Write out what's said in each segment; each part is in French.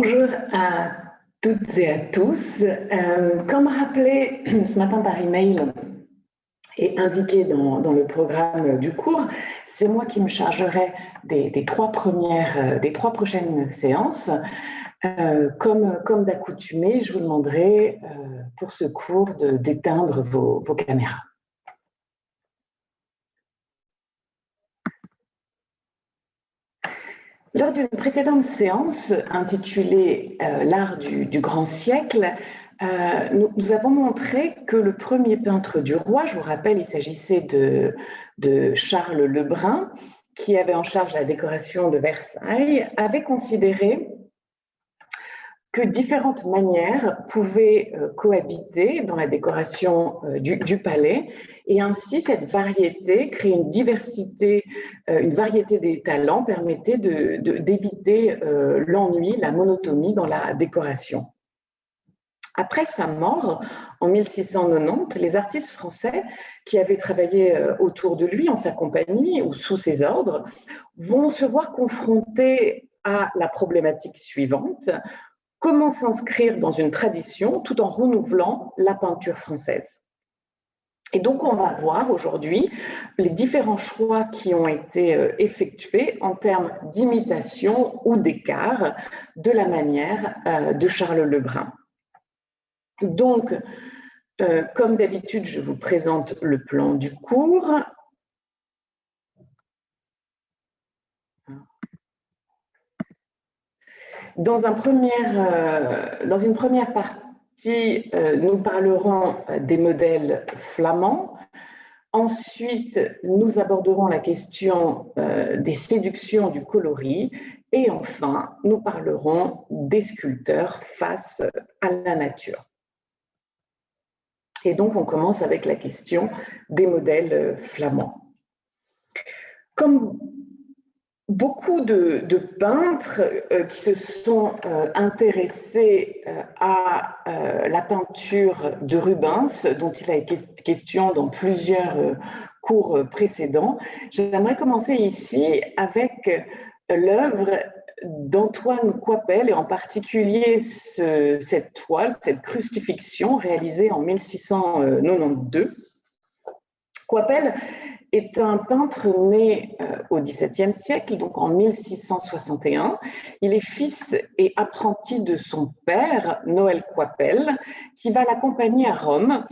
Bonjour à toutes et à tous. Comme rappelé ce matin par email et indiqué dans le programme du cours, c'est moi qui me chargerai des trois prochaines séances. Comme d'accoutumé, je vous demanderai pour ce cours d'éteindre vos caméras. Lors d'une précédente séance intitulée L'art du grand siècle, nous avons montré que le premier peintre du roi, je vous rappelle, il s'agissait de Charles Le Brun, qui avait en charge la décoration de Versailles, avait considéré que différentes manières pouvaient cohabiter dans la décoration du palais, et ainsi cette variété, créer une diversité, une variété des talents permettait d'éviter l'ennui, la monotonie dans la décoration. Après sa mort, en 1690, les artistes français qui avaient travaillé autour de lui, en sa compagnie ou sous ses ordres, vont se voir confrontés à la problématique suivante: comment s'inscrire dans une tradition tout en renouvelant la peinture française. Et donc, on va voir aujourd'hui les différents choix qui ont été effectués en termes d'imitation ou d'écart de la manière de Charles Le Brun. Donc, comme d'habitude, je vous présente le plan du cours. Dans une première partie, nous parlerons des modèles flamands. Ensuite, nous aborderons la question des séductions du coloris. Et enfin, nous parlerons des sculpteurs face à la nature. Et donc, on commence avec la question des modèles flamands. Comme beaucoup de peintres qui se sont intéressés à la peinture de Rubens, dont il a été question dans plusieurs cours précédents, j'aimerais commencer ici avec l'œuvre d'Antoine Coipel, et en particulier cette toile, cette crucifixion réalisée en 1692. Coipel est un peintre né au XVIIe siècle, donc en 1661. Il est fils et apprenti de son père, Noël Coipel, qui va l'accompagner à Rome,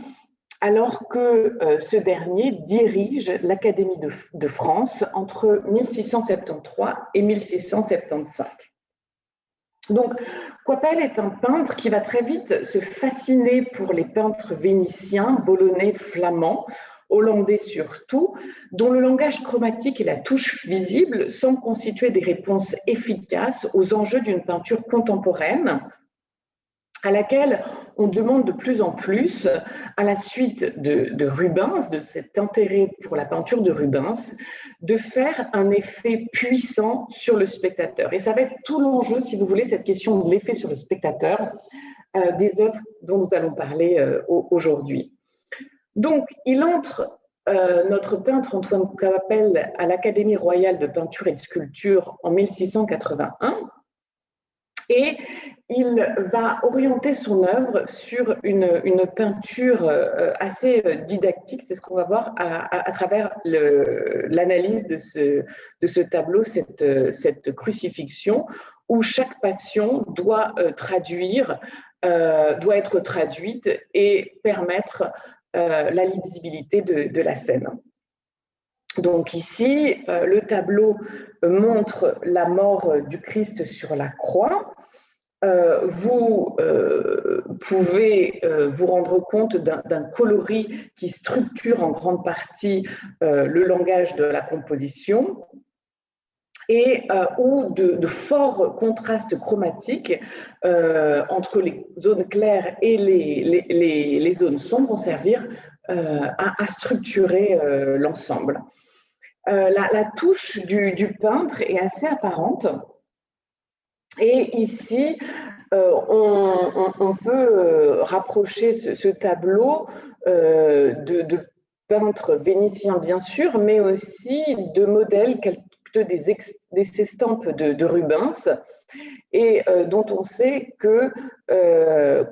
alors que ce dernier dirige l'Académie de France entre 1673 et 1675. Donc, Coipel est un peintre qui va très vite se fasciner pour les peintres vénitiens, bolonais, flamands, hollandais surtout, dont le langage chromatique et la touche visible semblent constituer des réponses efficaces aux enjeux d'une peinture contemporaine, à laquelle on demande de plus en plus, à la suite de Rubens, de cet intérêt pour la peinture de Rubens, de faire un effet puissant sur le spectateur. Et ça va être tout l'enjeu, si vous voulez, cette question de l'effet sur le spectateur, des œuvres dont nous allons parler aujourd'hui. Donc, il entre, notre peintre Antoine Coipel, à l'Académie royale de peinture et de sculpture en 1681, et il va orienter son œuvre sur une peinture assez didactique. C'est ce qu'on va voir à travers l'analyse de ce tableau, cette crucifixion, où chaque passion doit être traduite et permettre la lisibilité de la scène. Donc ici, le tableau montre la mort du Christ sur la croix. Vous pouvez vous rendre compte d'un coloris qui structure en grande partie le langage de la composition, et ou de forts contrastes chromatiques entre les zones claires et les zones sombres vont servir à structurer l'ensemble. La touche du peintre est assez apparente. Et ici, on peut rapprocher ce tableau de peintres vénitiens, bien sûr, mais aussi de modèles, des estampes de Rubens, et dont on sait que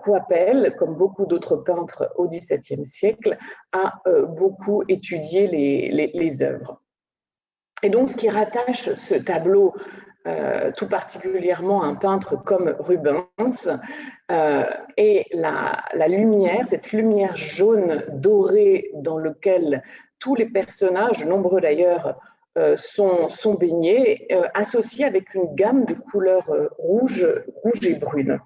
Coypel, comme beaucoup d'autres peintres au XVIIe siècle, a beaucoup étudié les œuvres. Et donc, ce qui rattache ce tableau tout particulièrement à un peintre comme Rubens, et la lumière, cette lumière jaune dorée dans laquelle tous les personnages, nombreux d'ailleurs, sont baignés, associés avec une gamme de couleurs rouge et brune.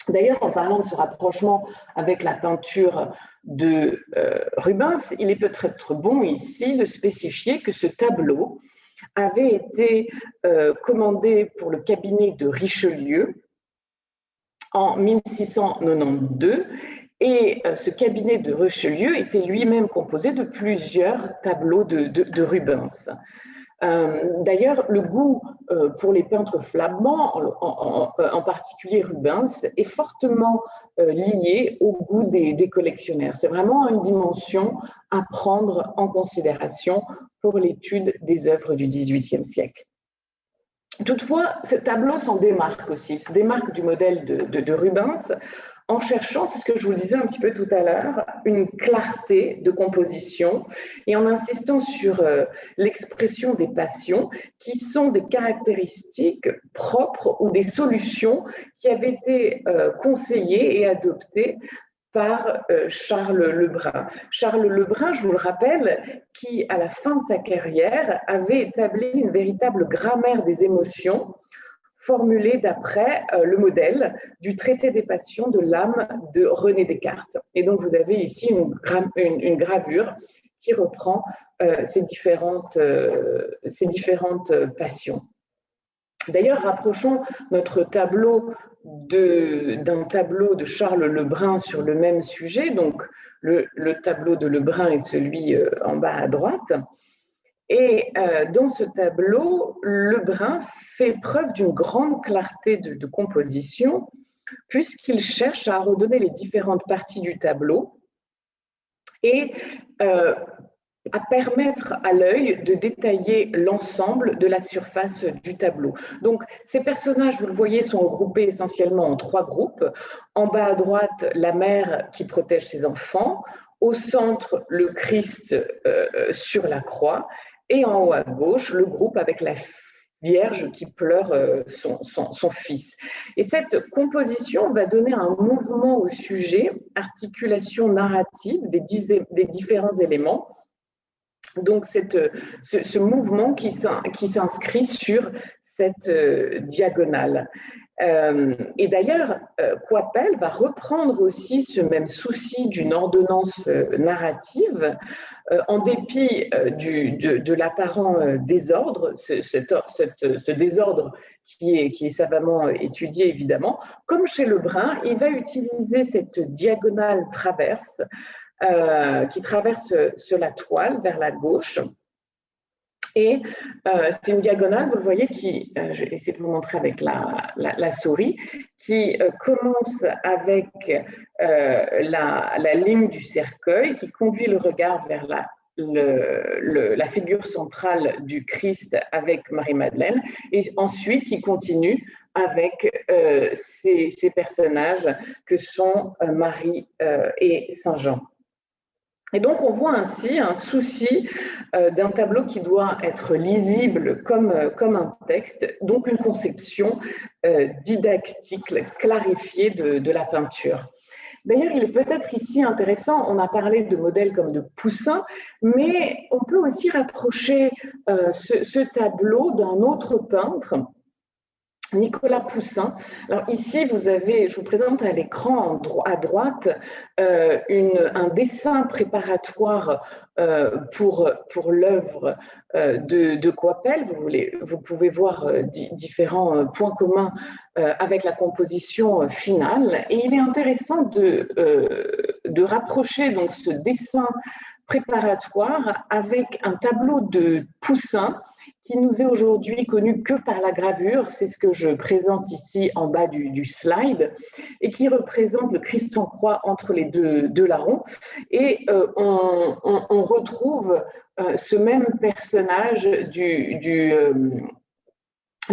D'ailleurs, en parlant de ce rapprochement avec la peinture de Rubens, il est peut-être bon ici de spécifier que ce tableau avait été commandé pour le cabinet de Richelieu en 1692, et ce cabinet de Richelieu était lui-même composé de plusieurs tableaux de Rubens. D'ailleurs, le goût pour les peintres flamands, en particulier Rubens, est fortement lié au goût des collectionneurs. C'est vraiment une dimension à prendre en considération pour l'étude des œuvres du XVIIIe siècle. Toutefois, ce tableau s'en démarque aussi, se démarque du modèle de Rubens en cherchant, c'est ce que je vous disais un petit peu tout à l'heure, une clarté de composition et en insistant sur l'expression des passions qui sont des caractéristiques propres ou des solutions qui avaient été conseillées et adoptées par Charles Lebrun. Charles Lebrun, je vous le rappelle, qui, à la fin de sa carrière, avait établi une véritable grammaire des émotions formulée d'après le modèle du traité des passions de l'âme de René Descartes. Et donc, vous avez ici une gravure qui reprend ces différentes passions. D'ailleurs, rapprochons notre tableau d'un tableau de Charles Lebrun sur le même sujet. Donc, le tableau de Lebrun est celui en bas à droite. Et dans ce tableau, Lebrun fait preuve d'une grande clarté de composition, puisqu'il cherche à redonner les différentes parties du tableau et à permettre à l'œil de détailler l'ensemble de la surface du tableau. Donc, ces personnages, vous le voyez, sont regroupés essentiellement en 3 groupes. En bas à droite, la mère qui protège ses enfants. Au centre, le Christ sur la croix. Et en haut à gauche, le groupe avec la Vierge qui pleure son fils. Et cette composition va donner un mouvement au sujet, articulation narrative des différents éléments. Donc, ce mouvement qui s'inscrit sur cette diagonale. Et d'ailleurs, Coypel va reprendre aussi ce même souci d'une ordonnance narrative, en dépit de l'apparent désordre, ce désordre qui est savamment étudié évidemment. Comme chez Lebrun, il va utiliser cette diagonale traverse qui traverse sur la toile vers la gauche. Et c'est une diagonale, vous le voyez, je vais essayer de vous montrer avec la souris, qui commence avec la ligne du cercueil, qui conduit le regard vers la figure centrale du Christ avec Marie-Madeleine, et ensuite qui continue avec ces personnages que sont Marie et Saint-Jean. Et donc, on voit ainsi un souci d'un tableau qui doit être lisible comme un texte, donc une conception didactique, clarifiée de la peinture. D'ailleurs, il est peut-être ici intéressant, on a parlé de modèles comme de Poussin, mais on peut aussi rapprocher ce tableau d'un autre peintre, Nicolas Poussin. Alors ici, je vous présente à l'écran à droite un dessin préparatoire pour l'œuvre de Coypel. Vous pouvez voir différents points communs avec la composition finale. Et il est intéressant de rapprocher donc ce dessin préparatoire avec un tableau de Poussin qui nous est aujourd'hui connu que par la gravure, c'est ce que je présente ici en bas du slide, et qui représente le Christ en croix entre les deux larrons. Et on retrouve ce même personnage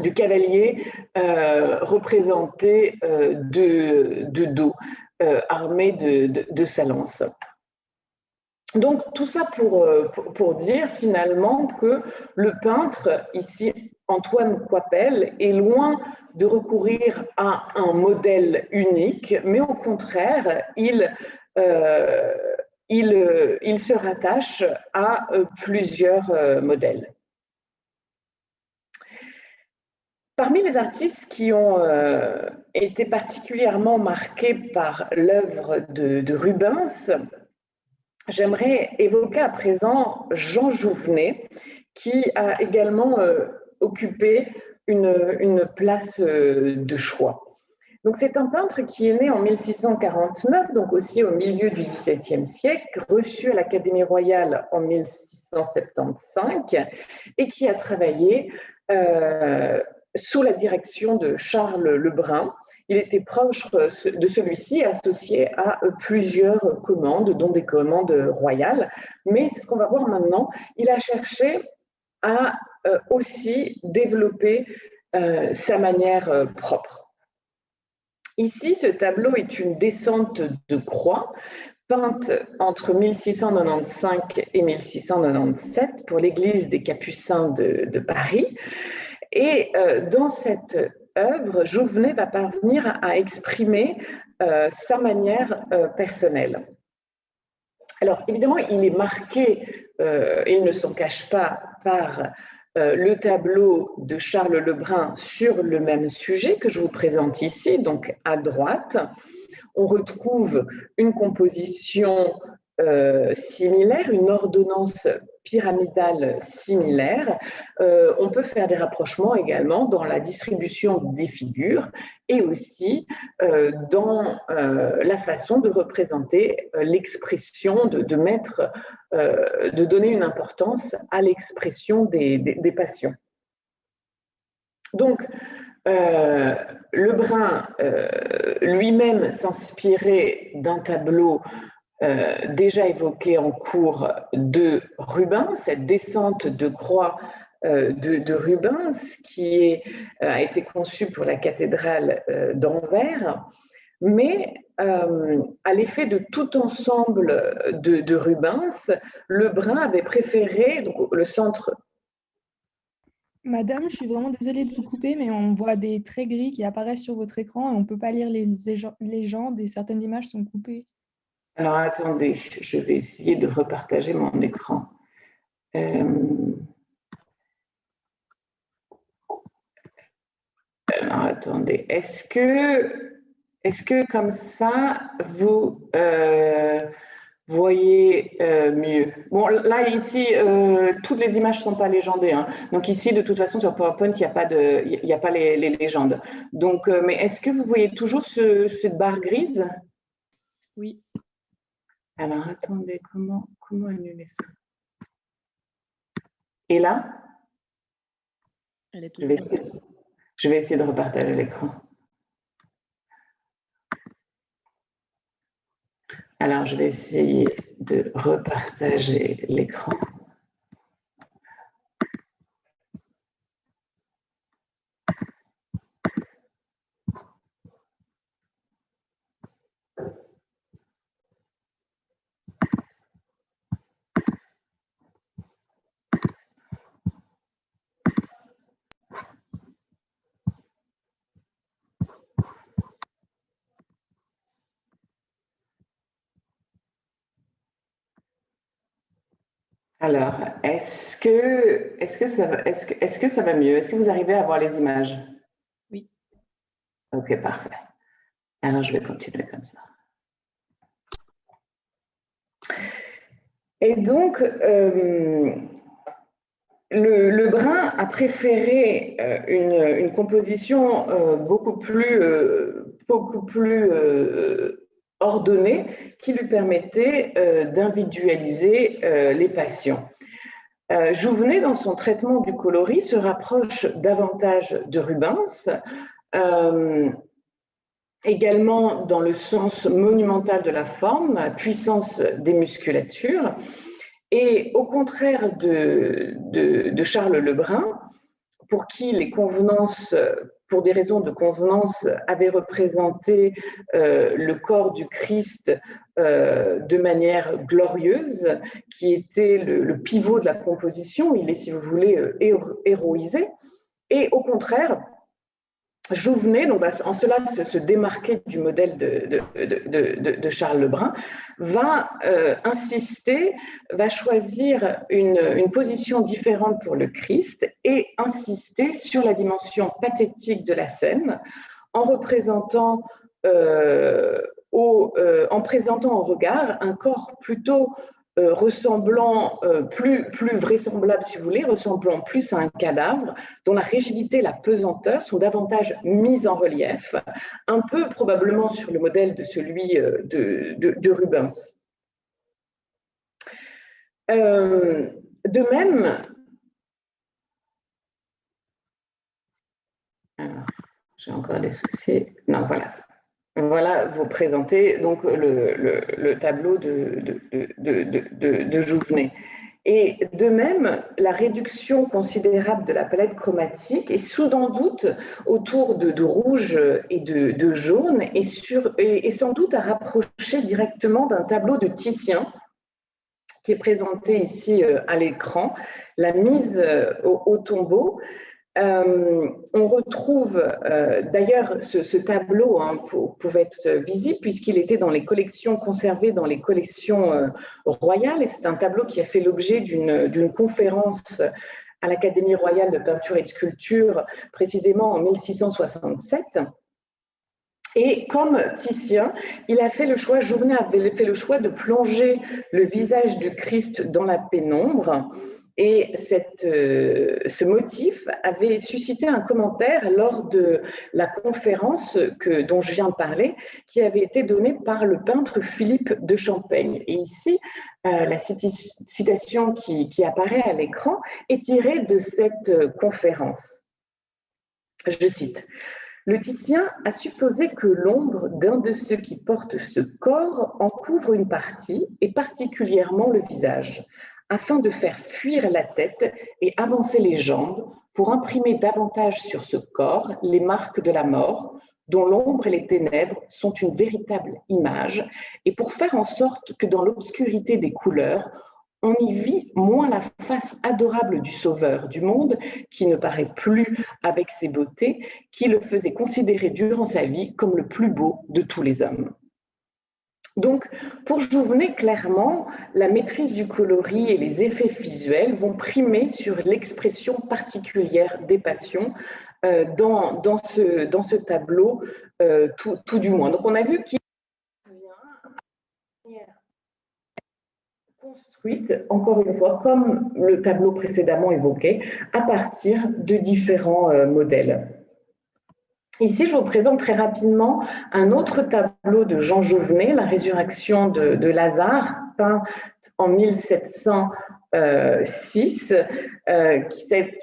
du cavalier représenté de dos, armé de sa lance. Donc tout ça pour dire finalement que le peintre, ici Antoine Coipel, est loin de recourir à un modèle unique, mais au contraire, il se rattache à plusieurs modèles. Parmi les artistes qui ont été particulièrement marqués par l'œuvre de Rubens, j'aimerais évoquer à présent Jean Jouvenet, qui a également occupé une place de choix. Donc, c'est un peintre qui est né en 1649, donc aussi au milieu du XVIIe siècle, reçu à l'Académie royale en 1675 et qui a travaillé sous la direction de Charles Lebrun. Il était proche de celui-ci, associé à plusieurs commandes, dont des commandes royales. Mais c'est ce qu'on va voir maintenant. Il a cherché à aussi développer sa manière propre. Ici, ce tableau est une descente de croix peinte entre 1695 et 1697 pour l'église des Capucins de Paris. Et dans cette œuvre, Jouvenet va parvenir à exprimer sa manière personnelle. Alors, évidemment, il est marqué, il ne s'en cache pas, par le tableau de Charles Lebrun sur le même sujet que je vous présente ici, donc à droite. On retrouve une composition similaire, une ordonnance pyramidale similaire. On peut faire des rapprochements également dans la distribution des figures et aussi dans la façon de représenter l'expression, de donner une importance à l'expression des passions. Donc, Lebrun lui-même s'inspirait d'un tableau déjà évoqué en cours de Rubens, cette descente de croix de Rubens qui a été conçue pour la cathédrale d'Anvers, mais à l'effet de tout ensemble de Rubens, Lebrun avait préféré donc, le centre. Madame, je suis vraiment désolée de vous couper, mais on voit des traits gris qui apparaissent sur votre écran et on ne peut pas lire les légendes et certaines images sont coupées. Alors attendez, je vais essayer de repartager mon écran. Alors attendez, est-ce que comme ça, vous voyez mieux? Bon, là, ici, toutes les images ne sont pas légendées. Hein. Donc ici, de toute façon, sur PowerPoint, il n'y a pas les légendes. Donc, mais est-ce que vous voyez toujours cette barre grise? Oui. Alors, attendez, comment annuler ça? Et là? Elle est toujours là. Je vais essayer de repartager l'écran. Alors, je vais essayer de repartager l'écran. Alors, est-ce que ça va mieux? Est-ce que vous arrivez à voir les images? Oui. Ok, parfait. Alors, je vais continuer comme ça. Et donc, Lebrun a préféré une composition beaucoup plus ordonnée qui lui permettait d'individualiser les passions. Jouvenet, dans son traitement du coloris, se rapproche davantage de Rubens, également dans le sens monumental de la forme, la puissance des musculatures. Et au contraire de Charles Lebrun, pour qui les convenances, pour des raisons de convenance, avaient représenté le corps du Christ de manière glorieuse, qui était le pivot de la composition. Il est, si vous voulez, héroïsé. Et au contraire, Jouvenet, donc, en cela se démarquer du modèle de Charles Le Brun, va insister, va choisir une position différente pour le Christ et insister sur la dimension pathétique de la scène en représentant en présentant au regard un corps plutôt ressemblant, plus vraisemblable si vous voulez, ressemblant plus à un cadavre, dont la rigidité et la pesanteur sont davantage mises en relief, un peu probablement sur le modèle de celui de Rubens. De même, alors, j'ai encore des soucis, non voilà, voilà, vous présentez donc le tableau de Jouvenet. Et de même, la réduction considérable de la palette chromatique est sous doute autour de rouge et de jaune et sans doute à rapprocher directement d'un tableau de Titien qui est présenté ici à l'écran, la mise au tombeau. On retrouve d'ailleurs ce tableau pouvait être visible puisqu'il était dans les collections conservées dans les collections royales, et c'est un tableau qui a fait l'objet d'une conférence à l'Académie royale de peinture et de sculpture précisément en 1667. Et comme Titien, il a fait le choix, Jouvenet avait fait le choix de plonger le visage du Christ dans la pénombre. Et ce motif avait suscité un commentaire lors de la conférence dont je viens de parler, qui avait été donnée par le peintre Philippe de Champaigne. Et ici, la citation qui apparaît à l'écran est tirée de cette conférence. Je cite. « Le Titien a supposé que l'ombre d'un de ceux qui portent ce corps en couvre une partie, et particulièrement le visage, afin de faire fuir la tête et avancer les jambes pour imprimer davantage sur ce corps les marques de la mort, dont l'ombre et les ténèbres sont une véritable image, et pour faire en sorte que dans l'obscurité des couleurs, on y vit moins la face adorable du Sauveur du monde, qui ne paraît plus avec ses beautés, qui le faisait considérer durant sa vie comme le plus beau de tous les hommes. » Donc, pour Jouvenet, clairement, la maîtrise du coloris et les effets visuels vont primer sur l'expression particulière des passions dans ce tableau, tout du moins. Donc, on a vu qu'il vient construite, encore une fois, comme le tableau précédemment évoqué, à partir de différents modèles. Ici, je vous présente très rapidement un autre tableau de Jean Jouvenet, La résurrection de Lazare, peint en 1706. C'est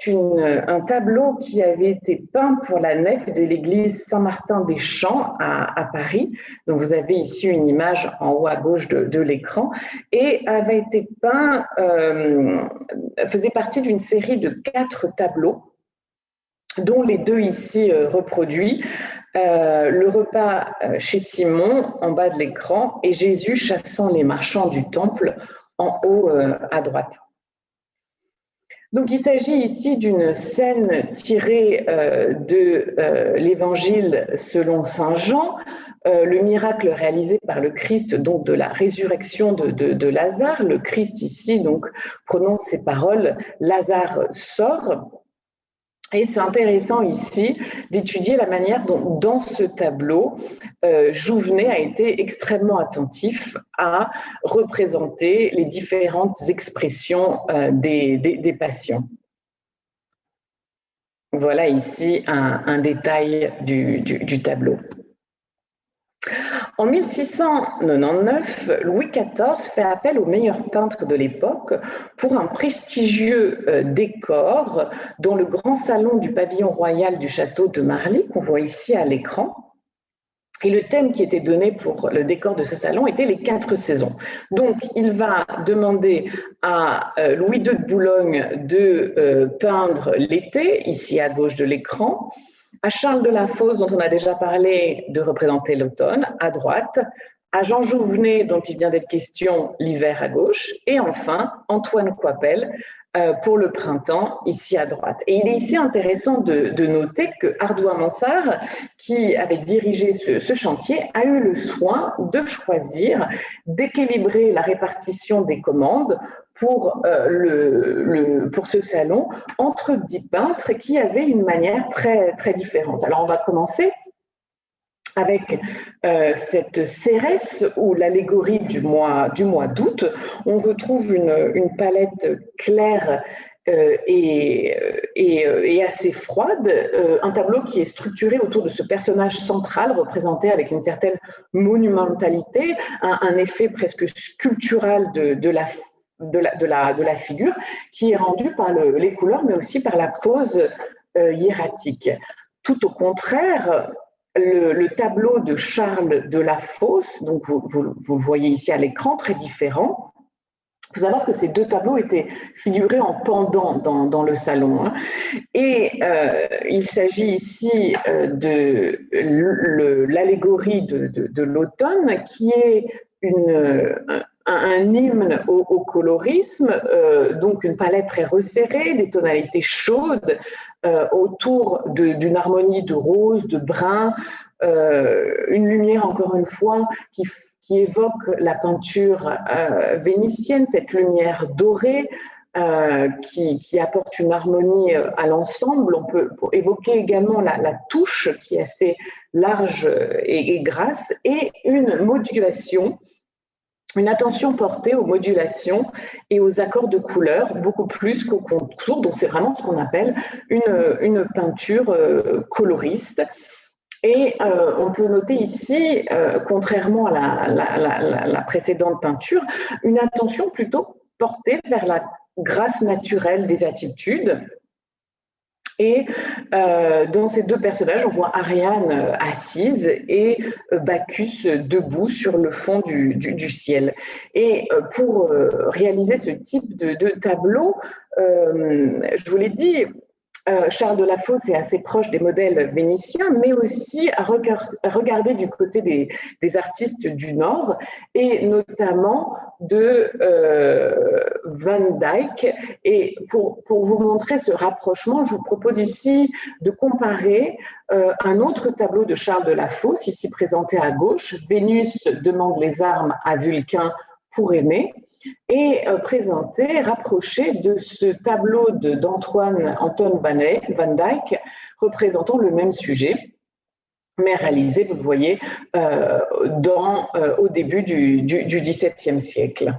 un tableau qui avait été peint pour la nef de l'église Saint-Martin-des-Champs à Paris. Donc, vous avez ici une image en haut à gauche de l'écran, et avait été peint, faisait partie d'une série de 4 tableaux, dont les 2 ici reproduits, le repas chez Simon en bas de l'écran et Jésus chassant les marchands du temple en haut à droite. Donc il s'agit ici d'une scène tirée de l'Évangile selon saint Jean, le miracle réalisé par le Christ, donc de la résurrection de Lazare. Le Christ ici donc prononce ces paroles, Lazare sort. Et c'est intéressant ici d'étudier la manière dont, dans ce tableau, Jouvenet a été extrêmement attentif à représenter les différentes expressions des passions. Voilà ici un détail du tableau. En 1699, Louis XIV fait appel aux meilleurs peintres de l'époque pour un prestigieux décor dans le grand salon du pavillon royal du château de Marly, qu'on voit ici à l'écran. Et le thème qui était donné pour le décor de ce salon était les 4 saisons. Donc, il va demander à Louis II de Boulogne de peindre l'été, ici à gauche de l'écran, à Charles de la Fosse, dont on a déjà parlé, de représenter l'automne, à droite, à Jean Jouvenet, dont il vient d'être question, l'hiver à gauche, et enfin Antoine Coipel, pour le printemps, ici à droite. Et il est ici intéressant de noter que Ardouin-Mansart, qui avait dirigé ce chantier, a eu le soin de choisir d'équilibrer la répartition des commandes pour ce salon entre 10 peintres qui avaient une manière très, très différente. Alors, on va commencer avec cette Cérès, ou l'allégorie du mois d'août. On retrouve une palette claire et assez froide, un tableau qui est structuré autour de ce personnage central représenté avec une certaine monumentalité, un effet presque sculptural de la figure, qui est rendu par les couleurs, mais aussi par la pose hiératique. Tout au contraire, le tableau de Charles de la Fosse, donc vous le voyez ici à l'écran, très différent. Il faut savoir que ces 2 tableaux étaient figurés en pendant dans le salon. Et il s'agit ici de l'allégorie de l'automne, qui est un hymne au colorisme, donc une palette très resserrée, des tonalités chaudes, autour d'une harmonie de rose, de brun, une lumière, encore une fois, qui évoque la peinture vénitienne, cette lumière dorée, qui apporte une harmonie à l'ensemble. On peut évoquer également la touche, qui est assez large et grasse, et une modulation, une attention portée aux modulations et aux accords de couleurs, beaucoup plus qu'au contour. Donc, c'est vraiment ce qu'on appelle une peinture coloriste. Et on peut noter ici, contrairement à la précédente peinture, une attention plutôt portée vers la grâce naturelle des attitudes. Et dans ces 2 personnages, on voit Ariane assise et Bacchus debout sur le fond du ciel. Et pour réaliser ce type de tableau, je vous l'ai dit, Charles de la Fosse est assez proche des modèles vénitiens, mais aussi à regarder du côté des artistes du Nord, et notamment de Van Dyck. Et pour vous montrer ce rapprochement, je vous propose ici de comparer un autre tableau de Charles de la Fosse, ici présenté à gauche, Vénus demande les armes à Vulcain pour aimer, et présenté, rapproché de ce tableau d'Antoine Van Dyck représentant le même sujet, mais réalisé, vous le voyez, au début du XVIIe siècle.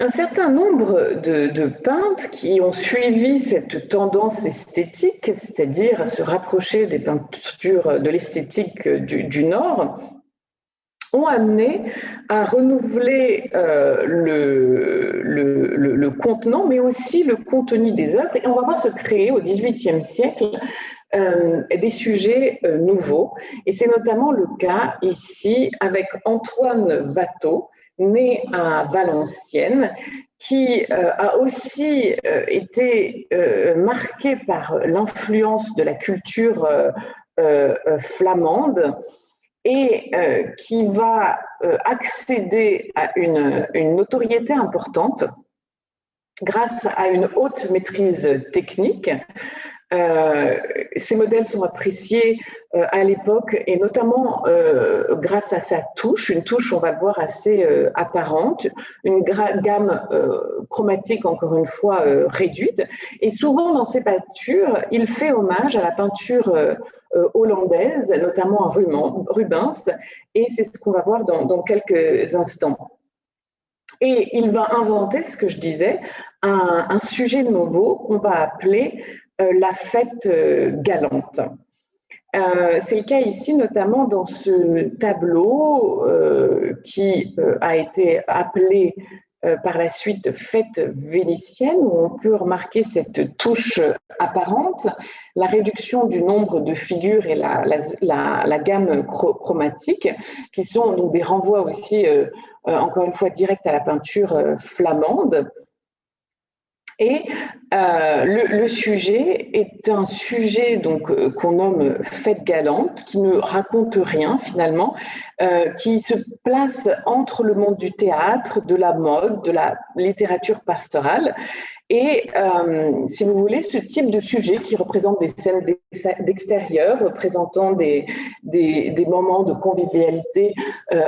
Un certain nombre de peintres qui ont suivi cette tendance esthétique, c'est-à-dire à se rapprocher des peintures de l'esthétique du Nord, ont amené à renouveler le contenant, mais aussi le contenu des œuvres. Et on va voir se créer au XVIIIe siècle des sujets nouveaux. Et c'est notamment le cas ici avec Antoine Watteau, né à Valenciennes, qui a aussi été marqué par l'influence de la culture flamande, et qui va accéder à une notoriété importante grâce à une haute maîtrise technique. Ces modèles sont appréciés à l'époque, et notamment grâce à sa touche, une touche, on va le voir, assez apparente, une gamme chromatique, encore une fois, réduite. Et souvent, dans ses peintures, il fait hommage à la peinture hollandaise, notamment à Rubens, et c'est ce qu'on va voir dans quelques instants. Et il va inventer, ce que je disais, un sujet nouveau qu'on va appeler la fête galante. C'est le cas ici, notamment dans ce tableau qui a été appelé par la suite fête vénitienne, où on peut remarquer cette touche apparente, la réduction du nombre de figures et la gamme chromatique, qui sont donc des renvois aussi, encore une fois, directs à la peinture flamande. Et le sujet est un sujet donc qu'on nomme fête galante, qui ne raconte rien finalement, qui se place entre le monde du théâtre, de la mode, de la littérature pastorale. Et si vous voulez, ce type de sujet qui représente des scènes d'extérieur, représentant des moments de convivialité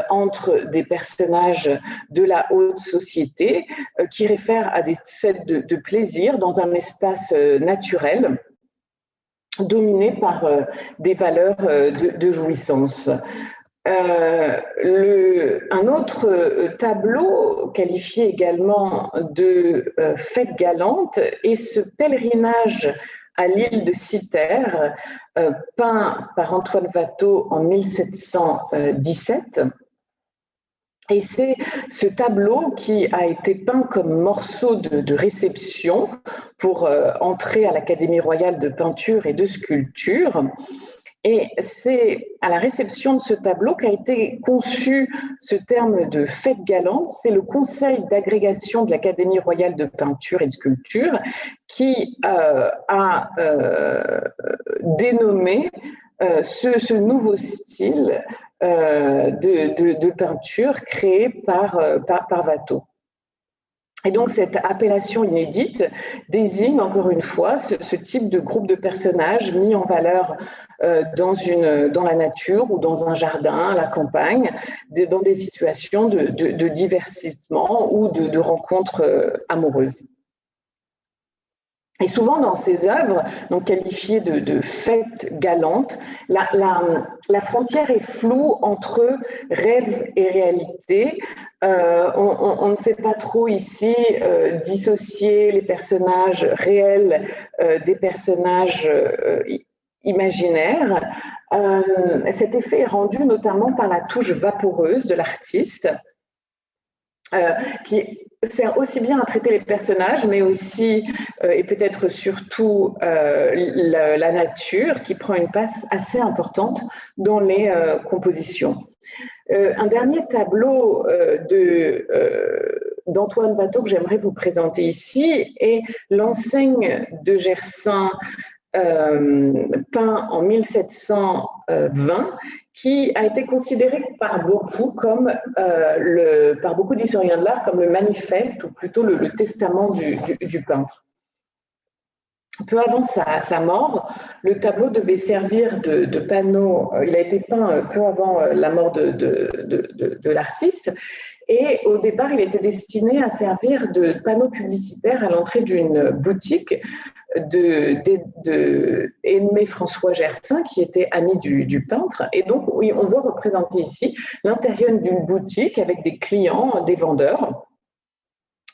entre des personnages de la haute société, qui réfèrent à des scènes de plaisir dans un espace naturel, dominé par des valeurs de jouissance. Un autre tableau qualifié également de fête galante est ce pèlerinage à l'île de Cythère, peint par Antoine Watteau en 1717. Et c'est ce tableau qui a été peint comme morceau de réception pour entrer à l'Académie royale de peinture et de sculpture. Et c'est à la réception de ce tableau qu'a été conçu ce terme de fête galante. C'est le conseil d'agrégation de l'Académie royale de peinture et de sculpture qui a dénommé ce nouveau style de peinture créé par Watteau. Et donc, cette appellation inédite désigne encore une fois ce type de groupe de personnages mis en valeur dans la nature ou dans un jardin, à la campagne, dans des situations de divertissement ou de rencontres amoureuses. Et souvent, dans ces œuvres, donc qualifiées de fêtes galantes, la frontière est floue entre rêve et réalité. On ne sait pas trop ici dissocier les personnages réels des personnages imaginaires. Cet effet est rendu notamment par la touche vaporeuse de l'artiste, qui sert aussi bien à traiter les personnages, mais aussi, et peut-être surtout, la nature, qui prend une place assez importante dans les compositions. Un dernier tableau d'Antoine Watteau que j'aimerais vous présenter ici est l'enseigne de Gersaint, peint en 1720, qui a été considéré par beaucoup par beaucoup d'historiens de l'art comme le manifeste, ou plutôt le testament du peintre. Peu avant sa mort, le tableau devait servir de panneau. Il a été peint peu avant la mort de l'artiste. Et au départ, il était destiné à servir de panneau publicitaire à l'entrée d'une boutique d'Aimé François Gersaint, qui était ami du peintre. Et donc, oui, on voit représenter ici l'intérieur d'une boutique avec des clients, des vendeurs.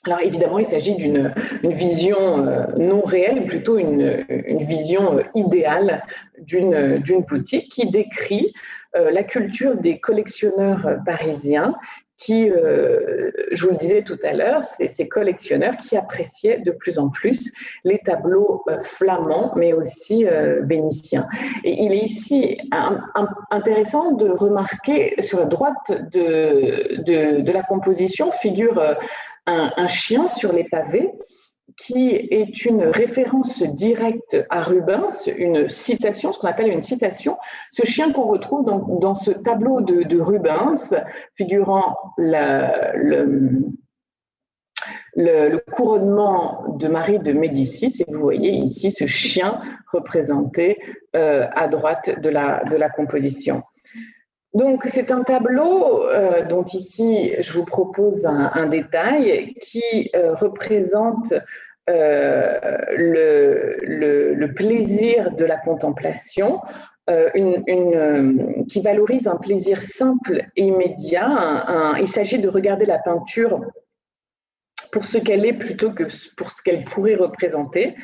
Alors évidemment, il s'agit d'une vision non réelle, plutôt une vision idéale d'une boutique qui décrit la culture des collectionneurs parisiens qui, je vous le disais tout à l'heure, c'est ces collectionneurs qui appréciaient de plus en plus les tableaux flamands, mais aussi vénitiens. Et il est ici intéressant de remarquer sur la droite de la composition figure un chien sur les pavés, qui est une référence directe à Rubens, une citation, ce qu'on appelle une citation. Ce chien qu'on retrouve dans ce tableau de Rubens, figurant le couronnement de Marie de Médicis. Et vous voyez ici ce chien représenté à droite de la composition. Donc, c'est un tableau dont ici, je vous propose un détail qui représente le plaisir de la contemplation, qui valorise un plaisir simple et immédiat. Il s'agit de regarder la peinture pour ce qu'elle est plutôt que pour ce qu'elle pourrait représenter.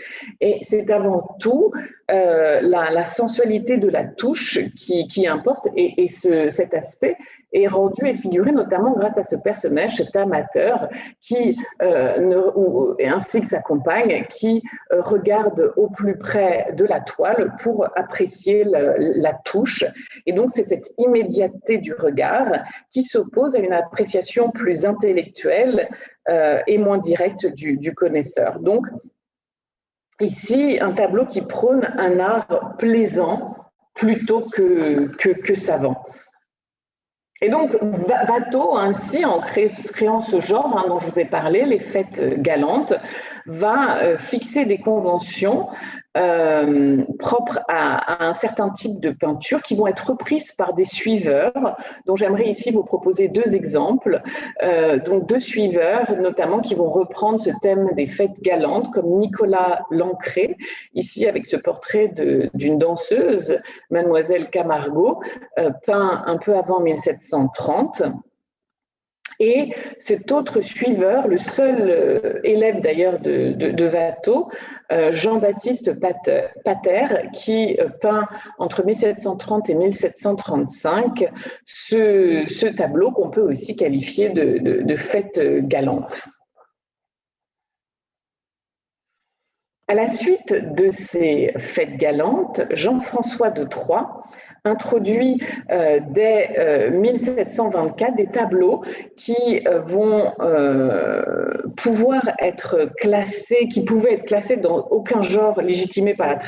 Et c'est avant tout la sensualité de la touche qui importe, et cet aspect est rendu et figuré notamment grâce à ce personnage, cet amateur, ainsi que sa compagne, qui regarde au plus près de la toile pour apprécier la touche. Et donc, c'est cette immédiateté du regard qui s'oppose à une appréciation plus intellectuelle et moins directe du connaisseur. Donc, ici, un tableau qui prône un art plaisant plutôt que savant. Et donc, Watteau, ainsi, en créant ce genre dont je vous ai parlé, les fêtes galantes, va fixer des conventions propres à un certain type de peinture qui vont être reprises par des suiveurs, dont j'aimerais ici vous proposer deux exemples. Donc deux suiveurs, notamment, qui vont reprendre ce thème des fêtes galantes, comme Nicolas Lancret, ici avec ce portrait d'une danseuse, Mademoiselle Camargo, peint un peu avant 1730. Et cet autre suiveur, le seul élève d'ailleurs de Watteau, Jean-Baptiste Pater, qui peint entre 1730 et 1735 ce tableau qu'on peut aussi qualifier de fête galante. À la suite de ces fêtes galantes, Jean-François de Troyes introduit dès 1724 des tableaux qui vont pouvoir être classés, qui pouvaient être classés dans aucun genre légitimé par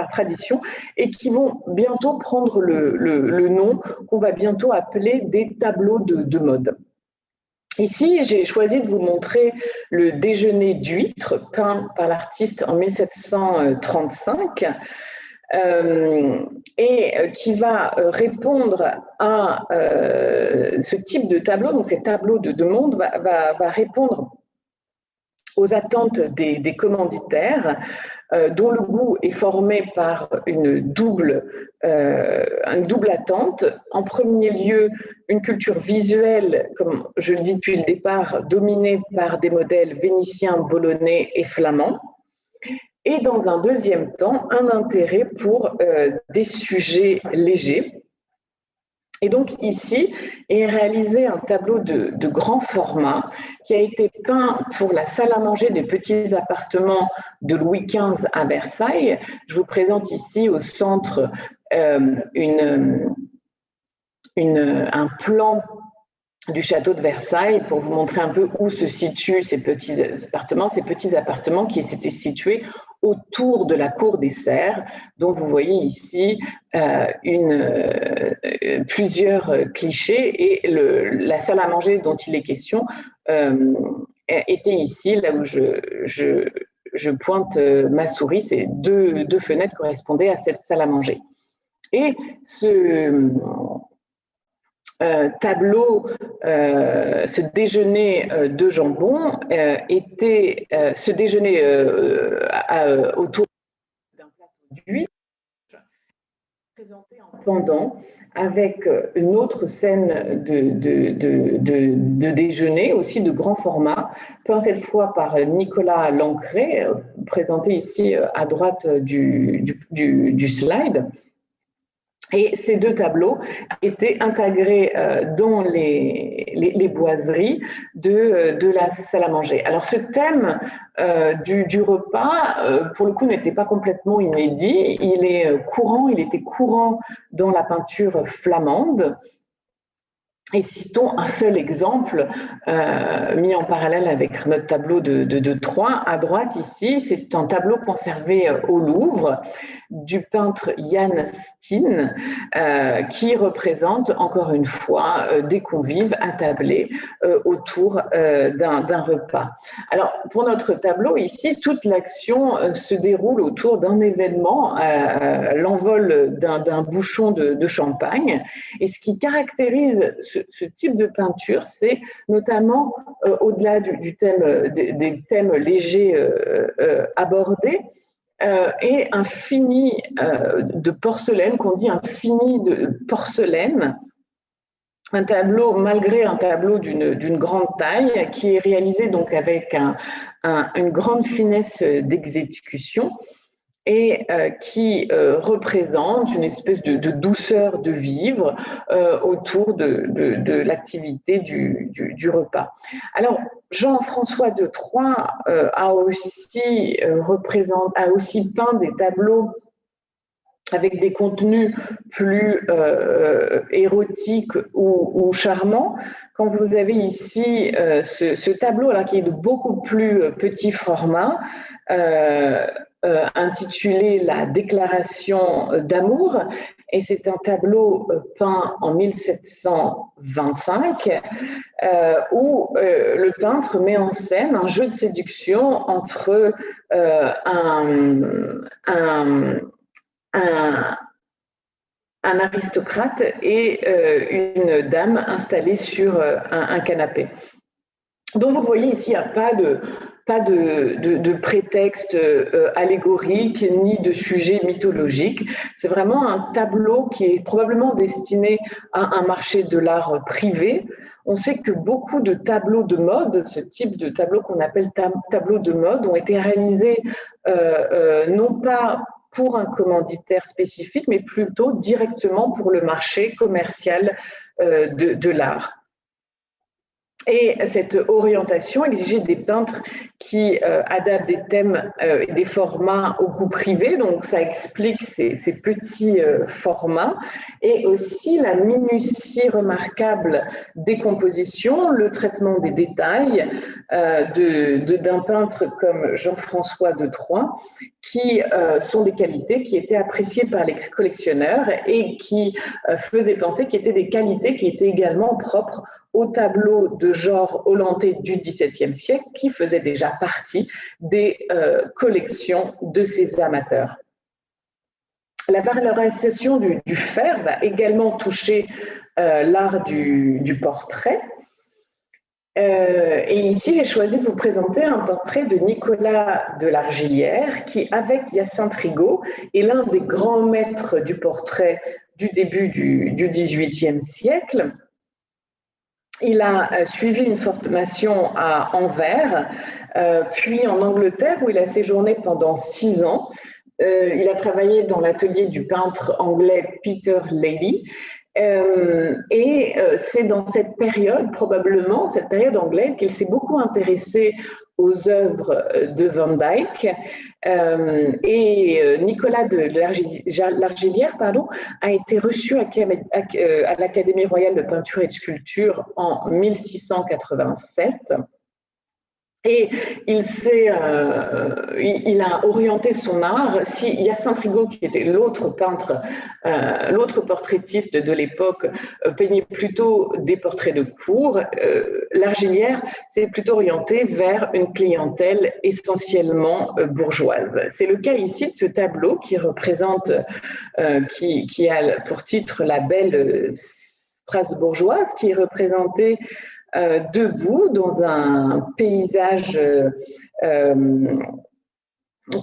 tradition, et qui vont bientôt prendre le nom qu'on va bientôt appeler des tableaux de mode. Ici, j'ai choisi de vous montrer le déjeuner d'huîtres, peint par l'artiste en 1735, et qui va répondre à ce type de tableau. Donc, ces tableaux de monde va répondre aux attentes des commanditaires, dont le goût est formé par une double attente. En premier lieu, une culture visuelle, comme je le dis depuis le départ, dominée par des modèles vénitiens, bolonais et flamands. Et dans un deuxième temps, un intérêt pour des sujets légers. Et donc ici est réalisé un tableau de grand format qui a été peint pour la salle à manger des petits appartements de Louis XV à Versailles. Je vous présente ici au centre un plan du château de Versailles pour vous montrer un peu où se situent ces petits appartements qui s'étaient situés autour de la cour des Serres, dont vous voyez ici plusieurs clichés, et la salle à manger dont il est question était ici, là où je pointe ma souris. Ces deux fenêtres correspondaient à cette salle à manger. Et ce tableau, ce déjeuner de jambon était ce déjeuner autour d'un plateau d'huîtres, présenté en pendant avec une autre scène de déjeuner, aussi de grand format, peint cette fois par Nicolas Lancret, présenté ici à droite du slide. Et ces deux tableaux étaient intégrés dans les boiseries de la salle à manger. Alors ce thème du repas, pour le coup, n'était pas complètement inédit. Il était courant dans la peinture flamande. Et citons un seul exemple mis en parallèle avec notre tableau de Troyes. À droite ici, c'est un tableau conservé au Louvre du peintre Jan Steen, qui représente encore une fois des convives attablés autour d'un repas. Alors pour notre tableau ici, toute l'action se déroule autour d'un événement, l'envol d'un bouchon de champagne. Et ce qui caractérise ce type de peinture, c'est notamment, au-delà des thèmes légers abordés, et un fini de porcelaine, qu'on dit un fini de porcelaine, un tableau, malgré un tableau d'une grande taille, qui est réalisé donc avec une grande finesse d'exécution et qui représente une espèce de douceur de vivre autour de l'activité du repas. Alors, Jean-François de Troyes a aussi peint des tableaux avec des contenus plus érotiques ou charmants. Quand vous avez ici ce tableau là, qui est de beaucoup plus petit format, intitulé La déclaration d'amour, et c'est un tableau peint en 1725 où le peintre met en scène un jeu de séduction entre un aristocrate et une dame installée sur un canapé. Donc vous voyez ici, il n'y a pas de prétexte allégorique ni de sujet mythologique. C'est vraiment un tableau qui est probablement destiné à un marché de l'art privé. On sait que beaucoup de tableaux de mode, ce type de tableau qu'on appelle tableau de mode, ont été réalisés non pas pour un commanditaire spécifique, mais plutôt directement pour le marché commercial de l'art. Et cette orientation exigeait des peintres qui adaptent des thèmes et des formats au goût privé, donc ça explique ces petits formats, et aussi la minutie remarquable des compositions, le traitement des détails d'un peintre comme Jean-François de Troyes, qui sont des qualités qui étaient appréciées par les collectionneurs et qui faisaient penser qu'il y étaient des qualités qui étaient également propres au tableau de genre hollandais du XVIIe siècle qui faisait déjà partie des collections de ces amateurs. La valorisation du fer va également toucher l'art du portrait. Et ici, j'ai choisi de vous présenter un portrait de Nicolas de Largillière qui, avec Hyacinthe Rigaud, est l'un des grands maîtres du portrait du début du XVIIIe siècle. Il a suivi une formation à Anvers, puis en Angleterre où il a séjourné pendant 6 ans. Il a travaillé dans l'atelier du peintre anglais Peter Lely. Et c'est dans cette période, probablement, cette période anglaise, qu'il s'est beaucoup intéressé aux œuvres de Van Dyck. Et Nicolas de Largillière a été reçu à l'Académie royale de peinture et de sculpture en 1687. Et il a orienté son art. Si Hyacinthe Rigaud, qui était l'autre peintre, l'autre portraitiste de l'époque, peignait plutôt des portraits de cour, Largillière s'est plutôt orienté vers une clientèle essentiellement bourgeoise. C'est le cas ici de ce tableau qui représente, qui a pour titre La Belle Strasbourgeoise, qui est représentée debout dans un paysage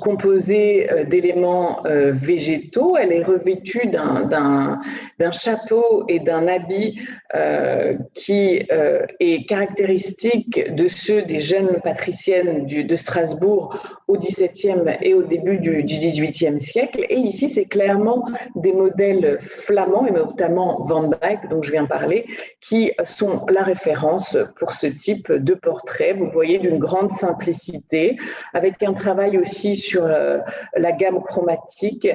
composée d'éléments végétaux. Elle est revêtue d'un chapeau et d'un habit qui est caractéristique de ceux des jeunes patriciennes de Strasbourg au XVIIe et au début du XVIIIe siècle. Et ici, c'est clairement des modèles flamands, et notamment Van Dyck, dont je viens parler, qui sont la référence pour ce type de portrait. Vous voyez, d'une grande simplicité, avec un travail aussi sur la gamme chromatique,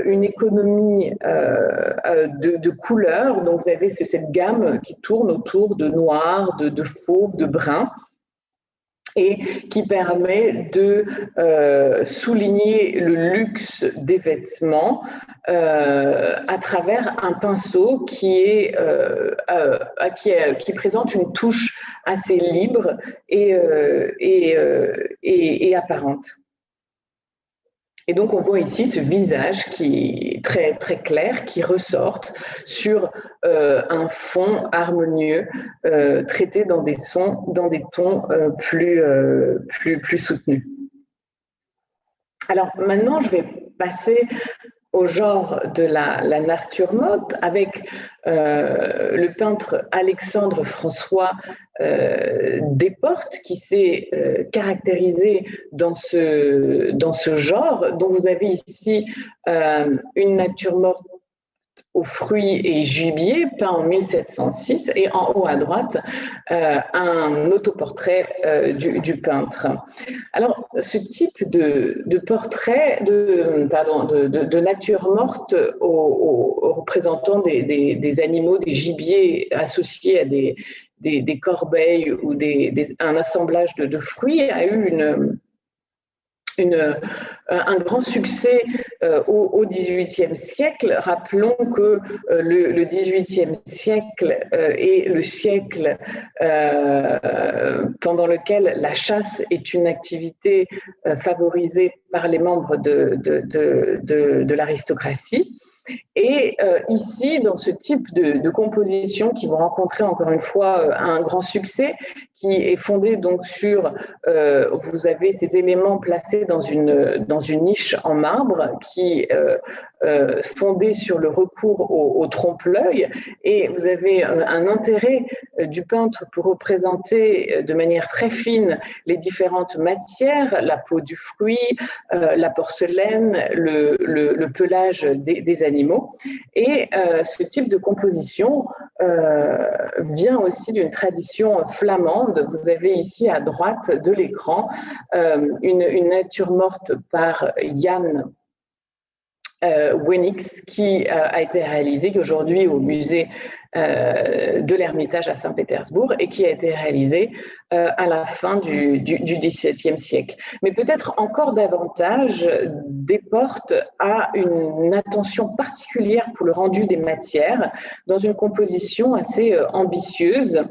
une économie de couleurs. Donc, vous avez cette gamme qui tourne autour de noir, de fauve, de brun, et qui permet de souligner le luxe des vêtements à travers un pinceau qui présente une touche assez libre et apparente. Et donc, on voit ici ce visage qui est très, très clair, qui ressort sur un fond harmonieux, traité dans des tons plus soutenus. Alors, maintenant, je vais passer au genre de la nature morte avec le peintre Alexandre François Desportes qui s'est caractérisé dans ce genre. Donc vous avez ici une nature morte aux fruits et gibier, peint en 1706, et en haut à droite, un autoportrait du peintre. Alors, ce type de portrait, de nature morte représentant des animaux, des gibiers associés à des corbeilles ou un assemblage de fruits, a eu un grand succès au XVIIIe siècle. Rappelons que le XVIIIe siècle est le siècle pendant lequel la chasse est une activité favorisée par les membres de l'aristocratie. Et ici, dans ce type de composition qui vont rencontrer encore une fois un grand succès, qui est fondé donc sur, vous avez ces éléments placés dans une niche en marbre qui fondée sur le recours au trompe-l'œil, et vous avez un intérêt du peintre pour représenter de manière très fine les différentes matières, la peau du fruit, la porcelaine, le pelage des animaux. Et ce type de composition vient aussi d'une tradition flamande. Vous avez ici à droite de l'écran une nature morte par Jan Weenix qui a été réalisé aujourd'hui au musée de l'Ermitage à Saint-Pétersbourg et qui a été réalisé à la fin du XVIIe siècle. Mais peut-être encore davantage, Desportes a une attention particulière pour le rendu des matières dans une composition assez ambitieuse.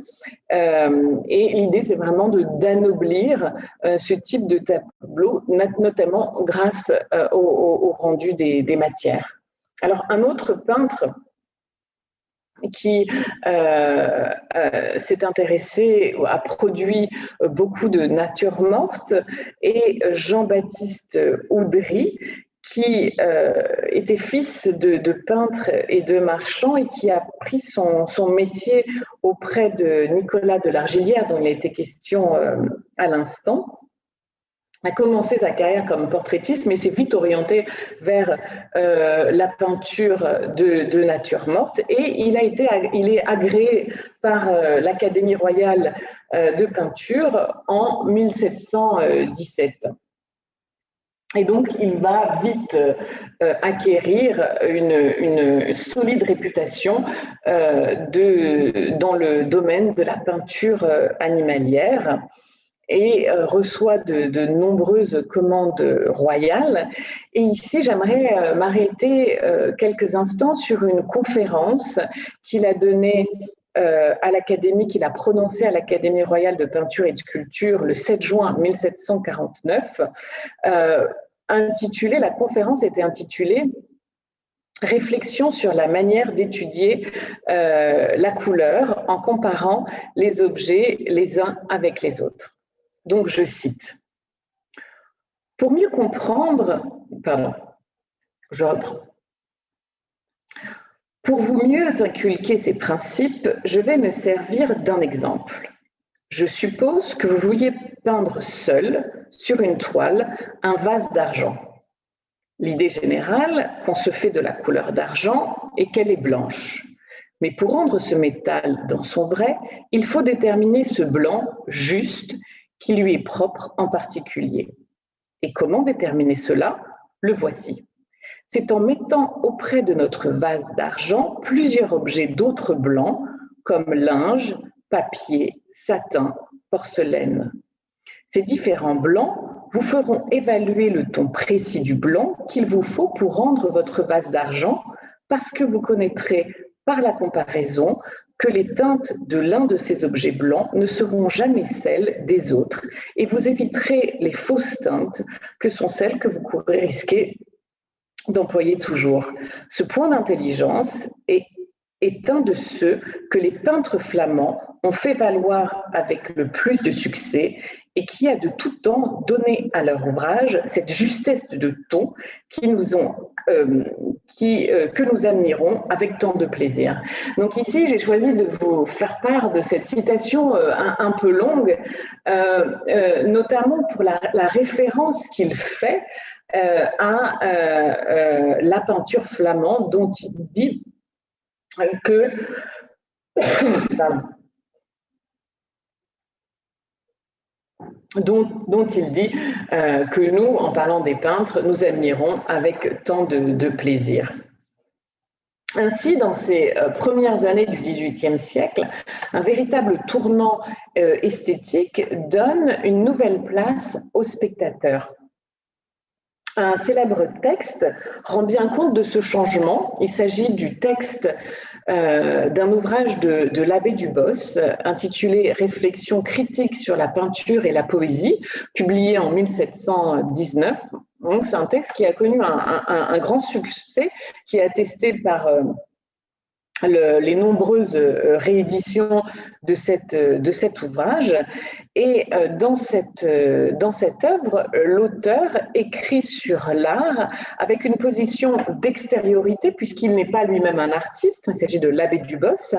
Et l'idée, c'est vraiment d'anoblir ce type de tableau, notamment grâce au rendu des matières. Alors, un autre peintre qui s'est intéressé, a produit beaucoup de nature morte, et Jean-Baptiste Oudry, qui était fils de peintre et de marchand et qui a pris son métier auprès de Nicolas de Largillière, dont il a été question à l'instant. A commencé sa carrière comme portraitiste, mais s'est vite orienté vers la peinture de nature morte, et il est agréé par l'Académie royale de peinture en 1717. Et donc, il va vite acquérir une solide réputation dans le domaine de la peinture animalière, et reçoit de nombreuses commandes royales. Et ici, j'aimerais m'arrêter quelques instants sur une conférence qu'il a donnée à l'Académie, qu'il a prononcée à l'Académie royale de peinture et de sculpture le 7 juin 1749. La conférence était intitulée « Réflexion sur la manière d'étudier la couleur en comparant les objets les uns avec les autres ». Donc, je cite. « Pour mieux comprendre, je reprends. Pour vous mieux inculquer ces principes, je vais me servir d'un exemple. Je suppose que vous vouliez peindre seul, sur une toile, un vase d'argent. L'idée générale qu'on se fait de la couleur d'argent est qu'elle est blanche. Mais pour rendre ce métal dans son vrai, il faut déterminer ce blanc juste qui lui est propre en particulier. Et comment déterminer cela? Le voici. C'est en mettant auprès de notre vase d'argent plusieurs objets d'autres blancs, comme linge, papier, satin, porcelaine. Ces différents blancs vous feront évaluer le ton précis du blanc qu'il vous faut pour rendre votre vase d'argent, parce que vous connaîtrez par la comparaison que les teintes de l'un de ces objets blancs ne seront jamais celles des autres, et vous éviterez les fausses teintes que sont celles que vous courez risquer d'employer toujours. Ce point d'intelligence est un de ceux que les peintres flamands ont fait valoir avec le plus de succès et qui a de tout temps donné à leur ouvrage cette justesse de ton que nous admirons avec tant de plaisir. Donc ici, j'ai choisi de vous faire part de cette citation un peu longue, notamment pour la référence qu'il fait à la peinture flamande, dont il dit que dont il dit que nous, en parlant des peintres, nous admirons avec tant de plaisir. Ainsi, dans ces premières années du XVIIIe siècle, un véritable tournant esthétique donne une nouvelle place aux spectateurs. Un célèbre texte rend bien compte de ce changement. Il s'agit du texte d'un ouvrage de l'abbé Dubos intitulé « Réflexions critiques sur la peinture et la poésie », publié en 1719. Donc, c'est un texte qui a connu un grand succès, qui est attesté par les nombreuses rééditions de cet ouvrage. Et dans cette œuvre, l'auteur écrit sur l'art avec une position d'extériorité, puisqu'il n'est pas lui-même un artiste, il s'agit de l'abbé Dubos,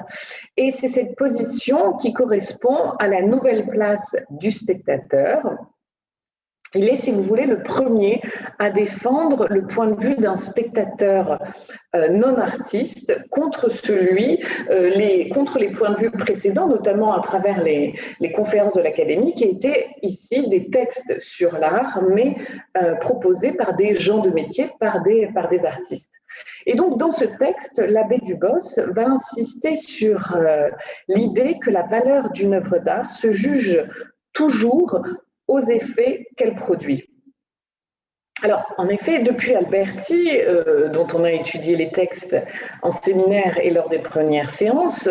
et c'est cette position qui correspond à la nouvelle place du spectateur. Il est, si vous voulez, le premier à défendre le point de vue d'un spectateur non-artiste contre contre les points de vue précédents, notamment à travers les conférences de l'Académie, qui étaient ici des textes sur l'art, mais proposés par des gens de métier, par des artistes. Et donc, dans ce texte, l'abbé Dubos va insister sur l'idée que la valeur d'une œuvre d'art se juge toujours aux effets qu'elle produit. Alors, en effet, depuis Alberti, dont on a étudié les textes en séminaire et lors des premières séances,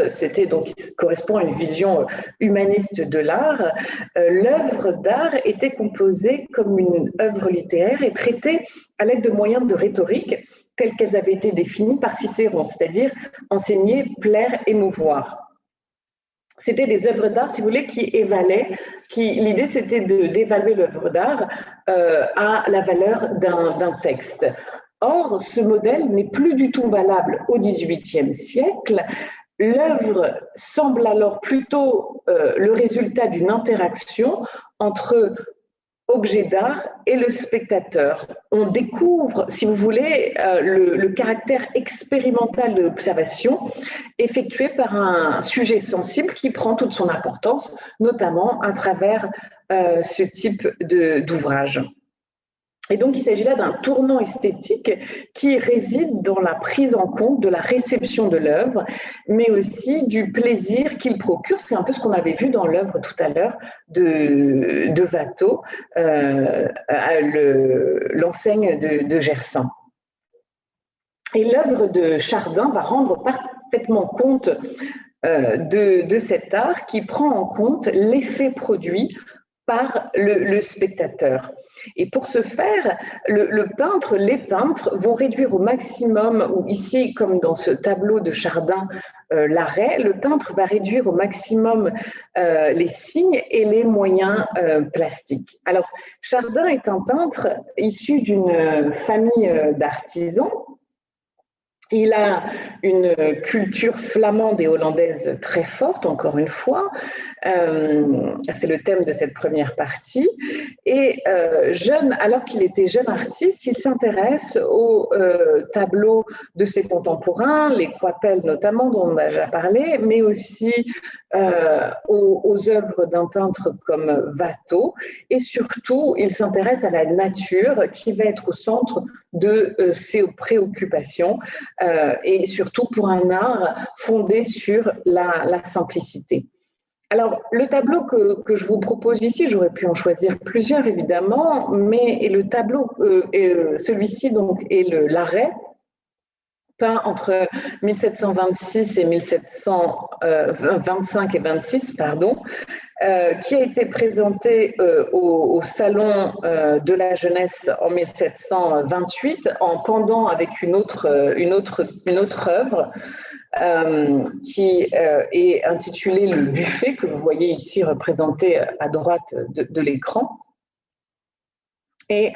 correspond à une vision humaniste de l'art, l'œuvre d'art était composée comme une œuvre littéraire et traitée à l'aide de moyens de rhétorique tels qu'elles avaient été définies par Cicéron, c'est-à-dire enseigner, plaire, émouvoir. C'était des œuvres d'art, si vous voulez, l'idée c'était d'évaluer l'œuvre d'art à la valeur d'un texte. Or, ce modèle n'est plus du tout valable au XVIIIe siècle. L'œuvre semble alors plutôt le résultat d'une interaction entre objet d'art et le spectateur. On découvre, si vous voulez, le caractère expérimental de l'observation effectué par un sujet sensible qui prend toute son importance, notamment à travers ce type d'ouvrage. Et donc, il s'agit là d'un tournant esthétique qui réside dans la prise en compte de la réception de l'œuvre, mais aussi du plaisir qu'il procure. C'est un peu ce qu'on avait vu dans l'œuvre tout à l'heure de Watteau, l'enseigne de Gersaint. Et l'œuvre de Chardin va rendre parfaitement compte de cet art qui prend en compte l'effet produit par le spectateur. Et pour ce faire, les peintres vont réduire au maximum, ou ici, comme dans ce tableau de Chardin, l'arrêt, le peintre va réduire au maximum les signes et les moyens plastiques. Alors, Chardin est un peintre issu d'une famille d'artisans. Il a une culture flamande et hollandaise très forte, encore une fois. C'est le thème de cette première partie. Et alors qu'il était jeune artiste, il s'intéresse aux tableaux de ses contemporains, les Coypel notamment, dont on a déjà parlé, mais aussi aux œuvres d'un peintre comme Watteau. Et surtout, il s'intéresse à la nature qui va être au centre de ses préoccupations et surtout pour un art fondé sur la simplicité. Alors, le tableau que je vous propose ici, j'aurais pu en choisir plusieurs évidemment, mais le tableau, celui-ci donc est l'arrêt, peint entre 1726 et 1725 et 26, pardon, qui a été présenté au Salon de la Jeunesse en 1728 en pendant avec une autre œuvre qui est intitulé Le buffet, que vous voyez ici représenté à droite de l'écran. Et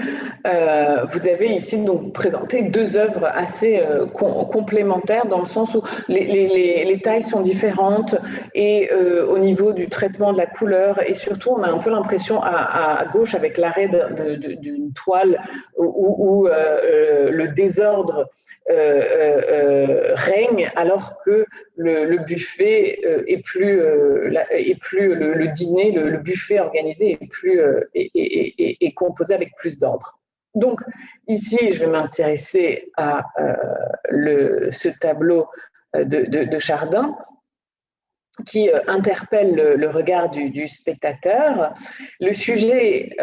vous avez ici donc présenté deux œuvres assez complémentaires dans le sens où les tailles sont différentes et au niveau du traitement de la couleur, et surtout on a un peu l'impression à gauche avec l'arrêt d'une toile où le désordre règne, alors que le buffet est plus le dîner, le buffet organisé est plus est composé avec plus d'ordre. Donc ici, je vais m'intéresser à ce tableau de Chardin qui interpelle le regard du spectateur. Le sujet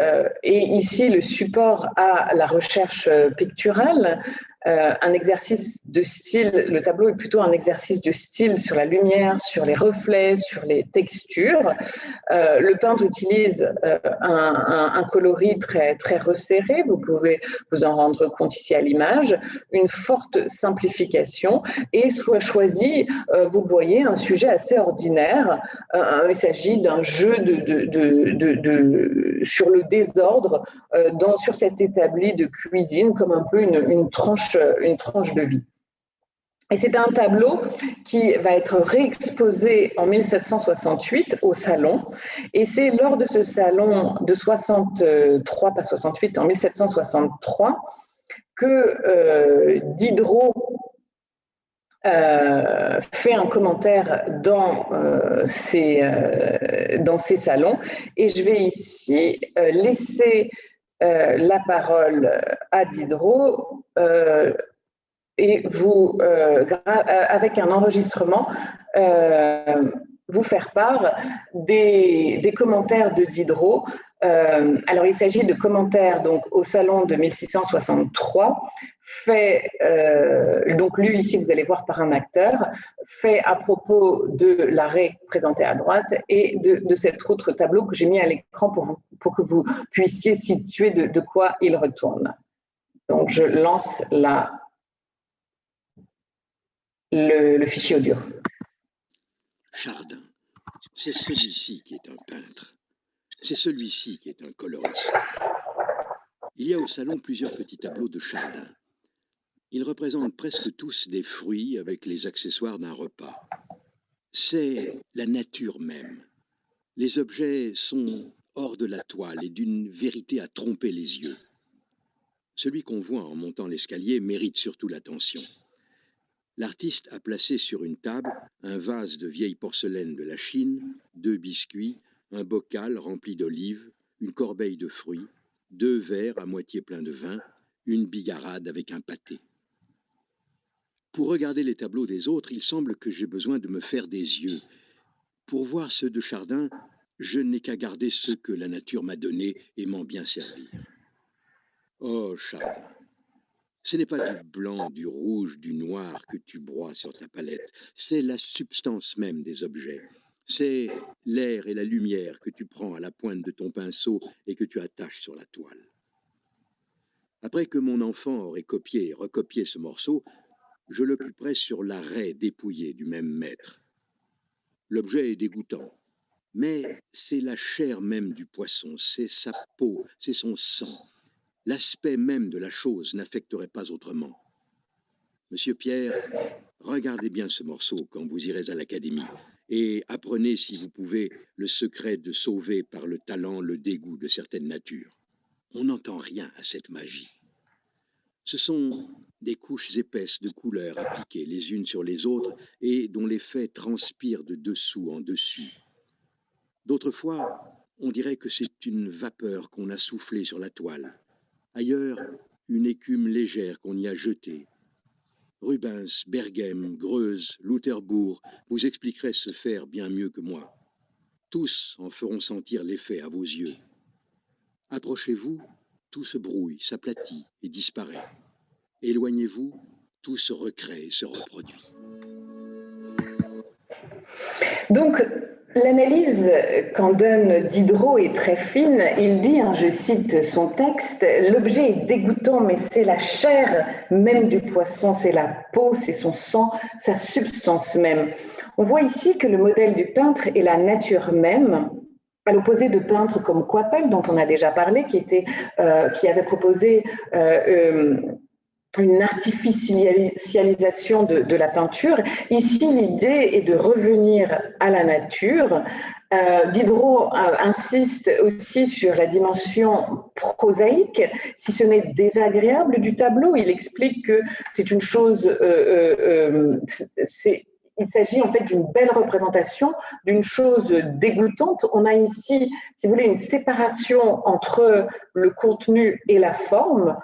est ici le support à la recherche picturale, un exercice de style. Le tableau est plutôt un exercice de style sur la lumière, sur les reflets, sur les textures. Le peintre utilise un coloris très resserré, vous pouvez vous en rendre compte ici à l'image, une forte simplification, et soit choisi, vous voyez, un sujet assez ordinaire. Il s'agit d'un jeu sur le désordre sur cet établi de cuisine, comme un peu une tranche de vie. Et c'est un tableau qui va être réexposé en 1768 au Salon. Et c'est lors de ce salon de 63, pas 68, en 1763, que Diderot fait un commentaire dans ses salons. Et je vais ici laisser la parole à Diderot et vous, avec un enregistrement, vous faire part des commentaires de Diderot. Alors, il s'agit de commentaires donc, au salon de 1663, fait, donc lu ici, vous allez voir, par un acteur, fait à propos de l'arrêt présenté à droite et de cet autre tableau que j'ai mis à l'écran pour que vous puissiez situer de quoi il retourne. Donc, je lance le fichier audio. Chardin, c'est celui-ci qui est un peintre. C'est celui-ci qui est un coloriste. Il y a au salon plusieurs petits tableaux de Chardin. Ils représentent presque tous des fruits avec les accessoires d'un repas. C'est la nature même. Les objets sont hors de la toile et d'une vérité à tromper les yeux. Celui qu'on voit en montant l'escalier mérite surtout l'attention. L'artiste a placé sur une table un vase de vieille porcelaine de la Chine, 2 biscuits, un bocal rempli d'olives, une corbeille de fruits, 2 verres à moitié pleins de vin, une bigarade avec un pâté. Pour regarder les tableaux des autres, il semble que j'ai besoin de me faire des yeux. Pour voir ceux de Chardin, je n'ai qu'à garder ceux que la nature m'a donnés et m'en bien servir. Oh, Chardin! Ce n'est pas du blanc, du rouge, du noir que tu broies sur ta palette, c'est la substance même des objets. C'est l'air et la lumière que tu prends à la pointe de ton pinceau et que tu attaches sur la toile. Après que mon enfant aurait copié et recopié ce morceau, je le couperai sur la raie dépouillée du même maître. L'objet est dégoûtant, mais c'est la chair même du poisson, c'est sa peau, c'est son sang. L'aspect même de la chose n'affecterait pas autrement. Monsieur Pierre, regardez bien ce morceau quand vous irez à l'Académie et apprenez, si vous pouvez, le secret de sauver par le talent le dégoût de certaines natures. On n'entend rien à cette magie. Ce sont des couches épaisses de couleurs appliquées les unes sur les autres et dont l'effet transpire de dessous en dessus. D'autres fois, on dirait que c'est une vapeur qu'on a soufflée sur la toile. Ailleurs, une écume légère qu'on y a jetée. Rubens, Berghem, Greuze, Loutherbourg vous expliqueraient ce faire bien mieux que moi. Tous en feront sentir l'effet à vos yeux. Approchez-vous, tout se brouille, s'aplatit et disparaît. Éloignez-vous, tout se recrée et se reproduit. Donc, L'analyse qu'en donne Diderot est très fine. Il dit, je cite son texte, « L'objet est dégoûtant, mais c'est la chair même du poisson, c'est la peau, c'est son sang, sa substance même. » On voit ici que le modèle du peintre est la nature même, à l'opposé de peintres comme Coypel, dont on a déjà parlé, qui avait proposé une artificialisation de la peinture. Ici, l'idée est de revenir à la nature. Diderot insiste aussi sur la dimension prosaïque, si ce n'est désagréable du tableau. Il explique que c'est une chose, il s'agit en fait d'une belle représentation, d'une chose dégoûtante. On a ici, si vous voulez, une séparation entre le contenu et la forme.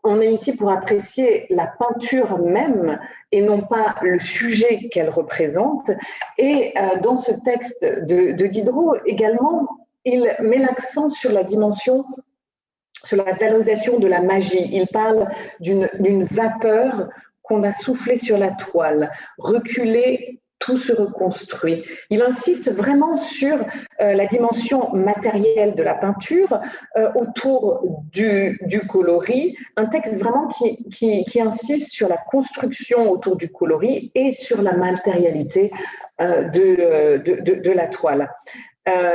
On est ici pour apprécier la peinture même et non pas le sujet qu'elle représente. Et dans ce texte de Diderot également, il met l'accent sur la dimension, sur la valorisation de la magie. Il parle d'une vapeur qu'on a soufflée sur la toile, reculée, tout se reconstruit. Il insiste vraiment sur la dimension matérielle de la peinture autour du coloris, un texte vraiment qui insiste sur la construction autour du coloris et sur la matérialité de la toile.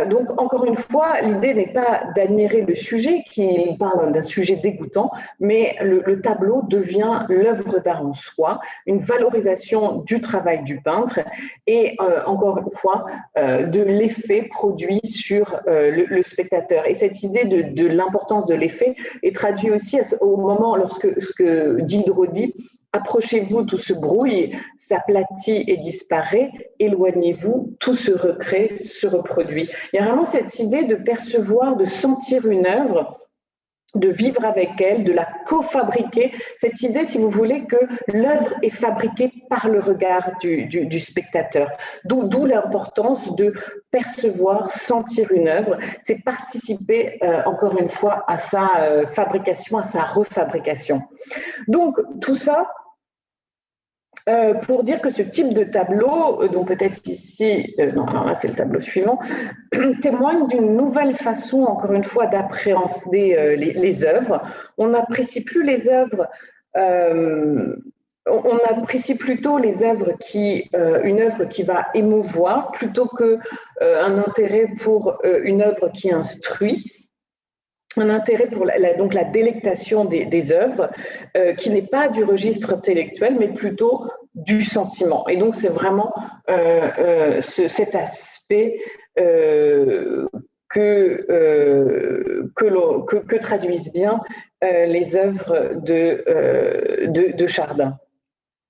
Donc, encore une fois, l'idée n'est pas d'admirer le sujet, qui parle d'un sujet dégoûtant, mais le tableau devient l'œuvre d'art en soi, une valorisation du travail du peintre et, encore une fois, de l'effet produit sur le spectateur. Et cette idée de l'importance de l'effet est traduite aussi au moment lorsque Diderot dit « Approchez-vous, tout se brouille, s'aplatit et disparaît. Éloignez-vous, tout se recrée, se reproduit. » Il y a vraiment cette idée de percevoir, de sentir une œuvre, de vivre avec elle, de la co-fabriquer. Cette idée, si vous voulez, que l'œuvre est fabriquée par le regard du spectateur. D'où l'importance de percevoir, sentir une œuvre. C'est participer, encore une fois, à sa fabrication, à sa refabrication. Donc, tout ça, pour dire que ce type de tableau, dont peut-être ici, non, là c'est le tableau suivant, témoigne d'une nouvelle façon, encore une fois, d'appréhender les œuvres. On n'apprécie plus les œuvres, on apprécie plutôt les œuvres une œuvre qui va émouvoir, plutôt qu'un intérêt pour une œuvre qui instruit. Un intérêt pour donc la délectation des œuvres qui n'est pas du registre intellectuel, mais plutôt du sentiment. Et donc, c'est vraiment cet aspect que traduisent bien les œuvres de Chardin,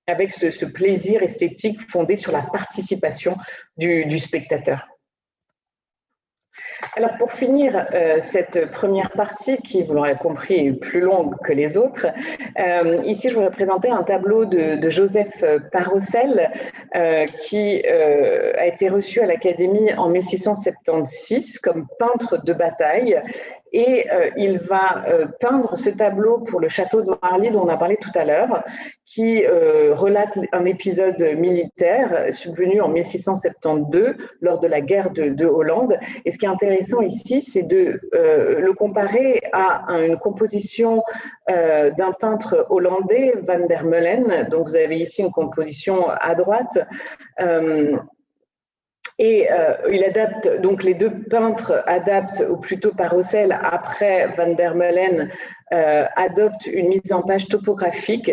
avec ce plaisir esthétique fondé sur la participation du spectateur. Alors, pour finir cette première partie, qui, vous l'aurez compris, est plus longue que les autres, ici, je voudrais présenter un tableau de Joseph Parocel qui a été reçu à l'Académie en 1676 comme peintre de bataille. Et il va peindre ce tableau pour le château de Marly dont on a parlé tout à l'heure, qui relate un épisode militaire subvenu en 1672 lors de la guerre de Hollande. Et ce qui est intéressant ici, c'est de le comparer à une composition d'un peintre hollandais, Van der Meulen. Donc vous avez ici une composition à droite. Et il adapte, donc les deux peintres adaptent, ou plutôt Parocel, après Van der Meulen, adopte une mise en page topographique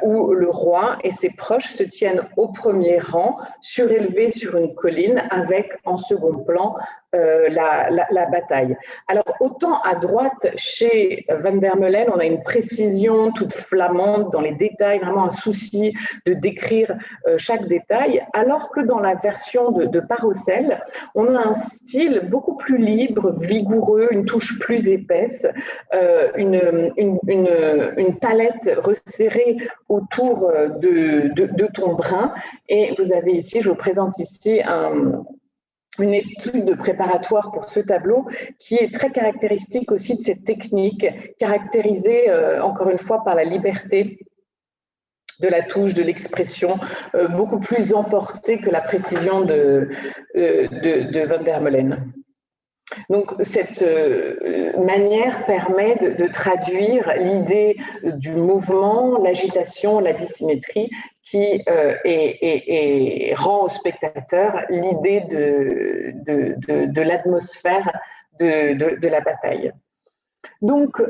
où le roi et ses proches se tiennent au premier rang, surélevés sur une colline, avec en second plan la bataille. Alors, autant à droite, chez Van der Meulen, on a une précision toute flamande dans les détails, vraiment un souci de décrire chaque détail, alors que dans la version de Parocel, on a un style beaucoup plus libre, vigoureux, une touche plus épaisse, une palette resserrée autour de tons bruns. Et vous avez ici, je vous présente ici une étude préparatoire pour ce tableau qui est très caractéristique aussi de cette technique, caractérisée encore une fois par la liberté de la touche, de l'expression, beaucoup plus emportée que la précision de Van der Meulen. Donc, cette manière permet de traduire l'idée du mouvement, l'agitation, la dissymétrie, qui rend au spectateur l'idée de l'atmosphère de la bataille. Donc,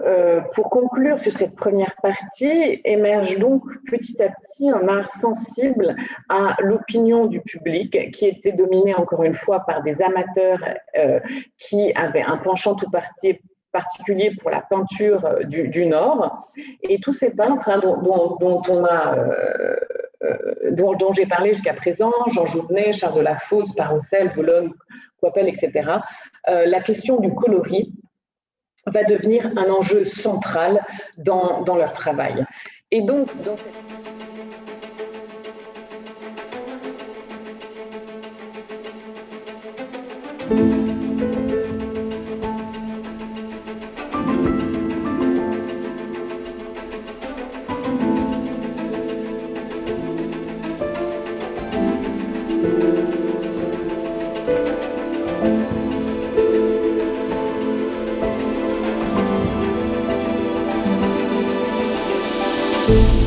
pour conclure sur cette première partie, émerge donc petit à petit un art sensible à l'opinion du public qui était dominé encore une fois par des amateurs qui avaient un penchant tout particulier pour la peinture du Nord. Et tous ces peintres dont j'ai parlé jusqu'à présent, Jean Jouvenet, Charles de la Fosse, Parocel, Boulogne, Coipel, etc., la question du coloris va devenir un enjeu central dans leur travail. Et donc, dans cette... Thank you.